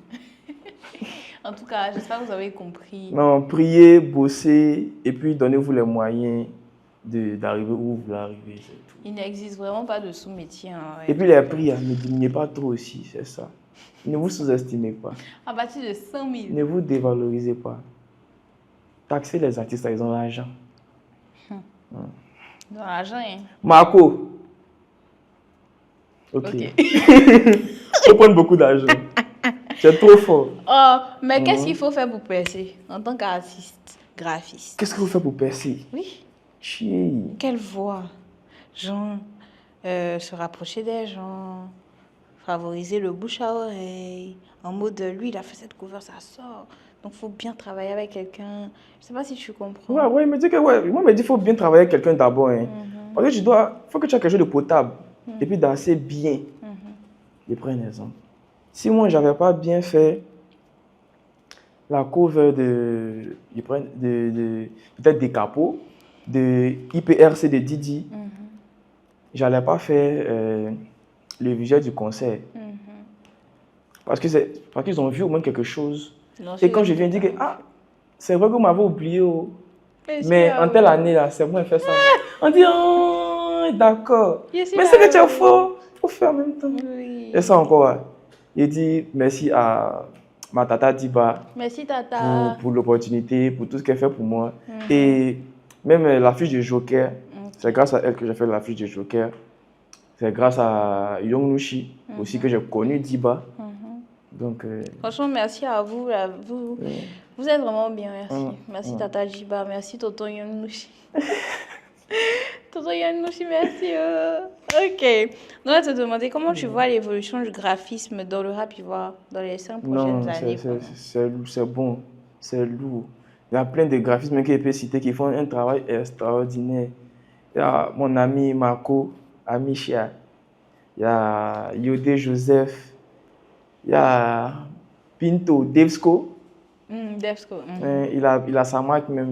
En tout cas, j'espère que vous avez compris. Non, priez, bossez, et puis donnez-vous les moyens d'arriver où vous voulez arriver, c'est tout. Il n'existe vraiment pas de sous-métier. Hein, Et puis les prix, ne diminuez pas trop aussi, c'est ça. Ne vous sous-estimez pas. À partir de 100 000. Ne vous dévalorisez pas. Taxez les artistes, ils ont l'argent. Dans l'argent, hein. Marco. Ok. Faut prendre beaucoup d'argent. C'est trop fort. Oh, mais qu'est-ce qu'il faut faire pour percer en tant qu'artiste, graphiste? Qu'est-ce que vous faites pour percer? Oui. Chier. Quelle voix? Genre, se rapprocher des gens, favoriser le bouche à oreille, en mode lui, il a fait cette cover, ça sort. Donc, il faut bien travailler avec quelqu'un. Je ne sais pas si tu comprends. Ouais, il me dit que, moi, il me dit qu'il faut bien travailler avec quelqu'un d'abord. Hein. Parce que il faut que tu aies quelque chose de potable. Et puis danser bien. Je prends un exemple. Si moi, je n'avais pas bien fait la cover peut-être des capots, de IPRC de Didi, je n'allais pas faire le visuel du concert. Parce qu'ils ont vu au moins quelque chose. Non, Et quand je viens dire que, c'est vrai que vous m'avez oublié, mais en telle année, là, c'est moi qui fais ça. On dit, oh, d'accord. Mais c'est que tu es faux. Il faut faire en même temps. Oui. Et ça encore, il dit merci à ma tata Diba. Merci, tata. Pour l'opportunité, pour tout ce qu'elle fait pour moi. Et même l'affiche de Joker, c'est grâce à elle que j'ai fait l'affiche de Joker. C'est grâce à Young Nushi aussi que j'ai connu Diba. Donc, franchement, merci à vous. Là. Vous êtes vraiment bien, merci. Merci Tata Jiba, merci Tonton Yanouchi. Tonton Yanouchi, merci. Ok. On va te demander comment tu vois l'évolution du graphisme dans le rap ivoire dans les 5 prochaines années. C'est bon, c'est lourd. Il y a plein de graphismes que je peux citer qui font un travail extraordinaire. Il y a mon ami Marco, Amicia. Il y a Yodé Joseph. Il y a Pinto, Devsco. Devsco. Il a sa marque même.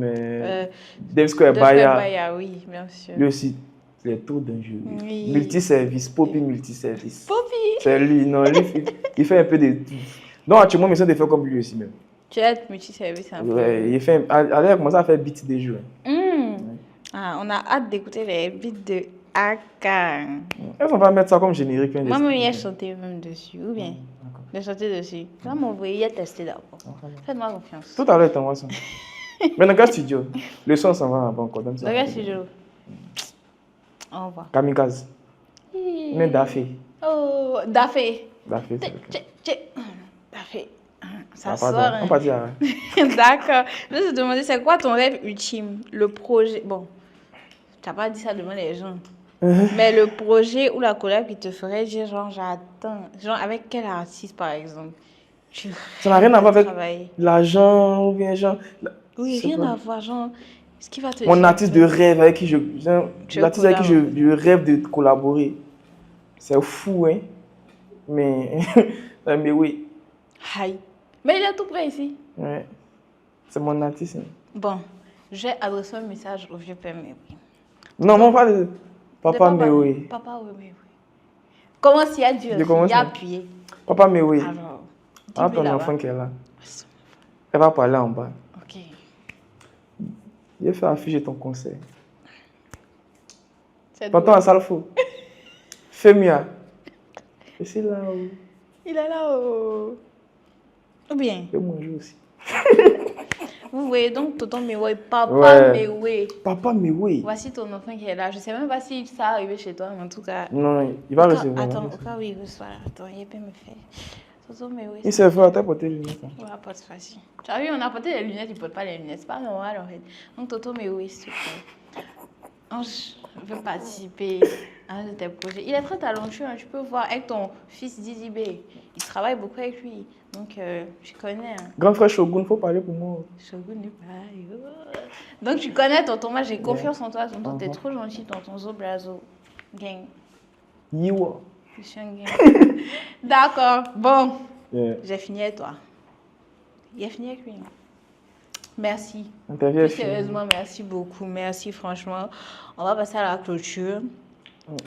Devsco et Baya. Oui, bien sûr. Lui aussi, c'est tout d'un jeu. Oui. Multiservice, Poppy Multiservice. Poppy. C'est lui, non, lui, il fait un peu de tout. Donc actuellement, il essaie de faire comme lui aussi même. Tu es multiservice un peu. Ouais, il fait. Allez, il a commencé à faire beats des jeux. On a hâte d'écouter les beats de Aka. Est-ce qu'on va mettre ça comme générique? Moi, même, il a chanté même dessus, ou bien? De chanter dessus. Tu vas m'envoyer, il a testé d'abord. Faites-moi confiance. Tout à l'heure, t'envoies ça. Mais dans quel studio? Le son s'en va avant encore. Dans quel studio? Au revoir. Kamikaze. Mais Dafé. Oh, Dafé. Daffé, c'est lequel? Daffé. Ça Ah, sort. pardon, on partit là. D'accord. Je vais te demander, c'est quoi ton rêve ultime? Le projet. Bon, tu n'as pas dit ça devant les gens. Mais le projet ou la collab qui te ferait dire, genre, j'attends. Genre, avec quel artiste, par exemple? Ça n'a rien à voir avec travailler. l'argent ou bien genre. Oui, Je sais rien pas. à voir, genre, ce qui va te Mon dire artiste de rêve avec qui l'artiste avec qui collabes. je rêve de collaborer. C'est fou, hein. Mais, mais oui. Aïe. Mais il est tout près ici. Ouais. C'est mon artiste. Hein. Bon, je vais adresser un message au vieux père, mais oui. Non, moi, pas de papa, mais oui. Papa, oui, oui, oui. Comment s'il y a Dieu Je aussi? commence, Il y a hein. appuyé. Papa, mais oui. Alors, Ah, dis-lui ton là-bas. enfant qui est là. Elle va parler en bas. Ok. Il fait afficher ton conseil. C'est Tonton drôle. à Salfo. Femia. Et c'est là où. Il est là-haut. Ou bien, Je vais manger aussi. vous voyez donc tonton Mewe, papa Ouais. Mewe. Papa, mais oui. Voici ton enfant qui est là. Je sais même pas si ça arrivé chez toi, mais en tout cas. Non, il va recevoir. Attends, au cas où il reçoit là. Attends, il peut me faire. Tonton Mewe. Il s'est fait, t'as porté les lunettes. Ouais, pas de facile. Tu as vu, on a porté les lunettes, il ne porte pas les lunettes. C'est pas normal en fait. Donc, Toto Mewe, s'il te plaît. Ange veut participer à un de tes projets. Il est très talentueux, hein. Tu peux voir avec ton fils Didi B. Il travaille beaucoup avec lui. Donc, je connais. Hein. Grand frère Shogun, faut parler pour moi. Shogun n'est pas. Donc, tu connais tonton. Moi, j'ai confiance en toi, tonton. T'es trop gentil, tonton Zobrazo. Gang. Yiwa. Je suis un gang. D'accord. Bon. Yeah. J'ai fini avec toi. Il a fini avec lui. Hein. Merci. Interview est Plus finie. sérieusement, merci beaucoup. Merci, franchement. On va passer à la clôture.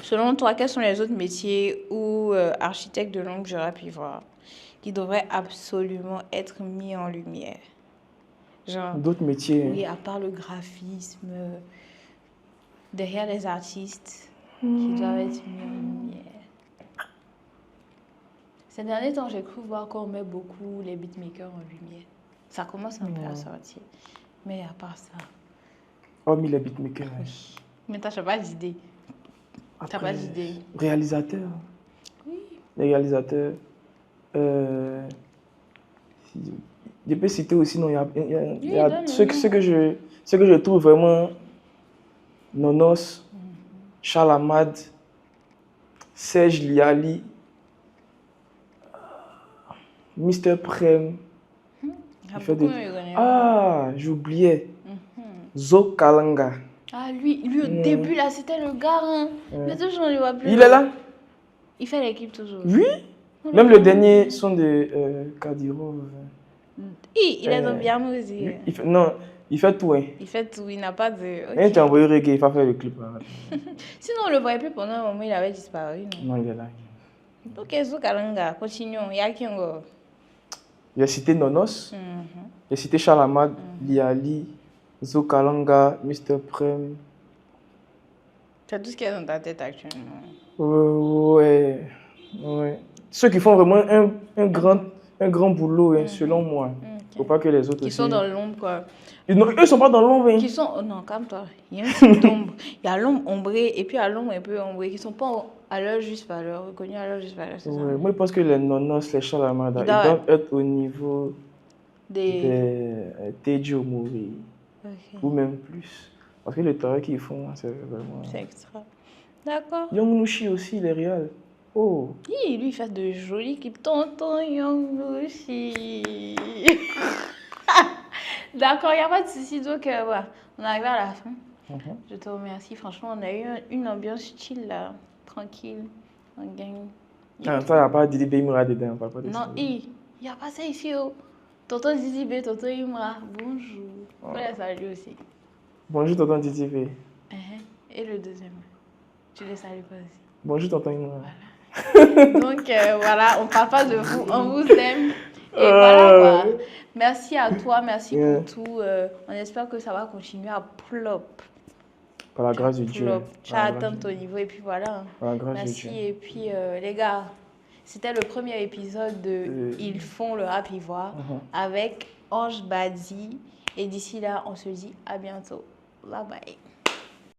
Selon toi, quels sont les autres métiers ou architectes de longue durée pu voir qui devraient absolument être mis en lumière? Genre, D'autres métiers. oui, à part le graphisme, derrière les artistes qui doivent être mis en lumière. Ces derniers temps, j'ai cru voir qu'on met beaucoup les beatmakers en lumière. Ça commence un peu à sortir. Mais à part ça. Hormis les beatmakers. Oui. Mais t'as pas d'idée. T'as pas d'idée. Réalisateurs. Oui. Les réalisateurs. Je peux citer aussi, non, il y a ceux que je trouve vraiment Nonos, Charles Amad, Serge Liali, Mr. Prem. Il fait des... Ah, j'oubliais. Zo Kalanga. Ah, lui au début, là, c'était le gars. Hein. Mais toujours, on ne le voit plus. Il est là? Il fait l'équipe toujours. Oui. Même le dernier son de Kadirov. Il est dans Biamo aussi. Non, il fait tout. Hein. Il fait tout, il n'a pas de... Okay. Et tu as envoyé reggae, il va faire le clip. Là. Sinon, on ne le voyait plus pendant un moment, il avait disparu. Non, il est là. Ok, Zo Kalanga, continuons. Il y a qui encore? J'ai cité Nonos, j'ai cité Charles Amad, Liali, Zo Kalanga, Mr. Prem. C'est tout ce qui est dans ta tête actuellement. Ouais. Ceux qui font vraiment un grand boulot, hein, selon moi. Faut pas que les autres qui sont dans l'ombre, quoi. Non, eux ne sont pas dans l'ombre. Hein. Qui sont... Oh non, calme-toi. Il y a un type d'ombre. Il y a l'ombre ombrée et puis il y a l'ombre un peu ombrée qui ne sont pas à leur juste valeur, reconnus à leur juste valeur, c'est ça? Moi, je pense que les Nonos, les Charles Amad, ils doivent être au niveau des Tejo Mori. Okay. Ou même plus. Parce que le travail qu'ils font, c'est vraiment... C'est extra. D'accord. Yongnushi aussi, il est réel. Oh. Oui, lui, il fait de jolis clips. Tonton Yongnushi. D'accord, il n'y a pas de souci. Donc, voilà, on arrive à la fin. Je te remercie. Franchement, on a eu une ambiance chill, là. Tranquille. En gang. Ah, toi, il n'y a pas Didi B Imra dedans. Pas de non, il n'y a pas ça ici. Oh. Tonton Didi B, tonton Imra. Bonjour. On les salue aussi. Bonjour, tonton Didi B. Et le deuxième. Tu les salues pas aussi. Bonjour, tonton Imra. Voilà. Donc, voilà, on ne parle pas de vous. On vous aime. Et voilà, quoi. Merci à toi, merci pour tout. On espère que ça va continuer à plop. Par la grâce de Dieu. Tu as atteint ton niveau et puis voilà. Par la grâce merci. de Dieu. Et puis, les gars, c'était le premier épisode de Ils font le rap ivoire avec Ange Badi. Et d'ici là, on se dit à bientôt. Bye bye.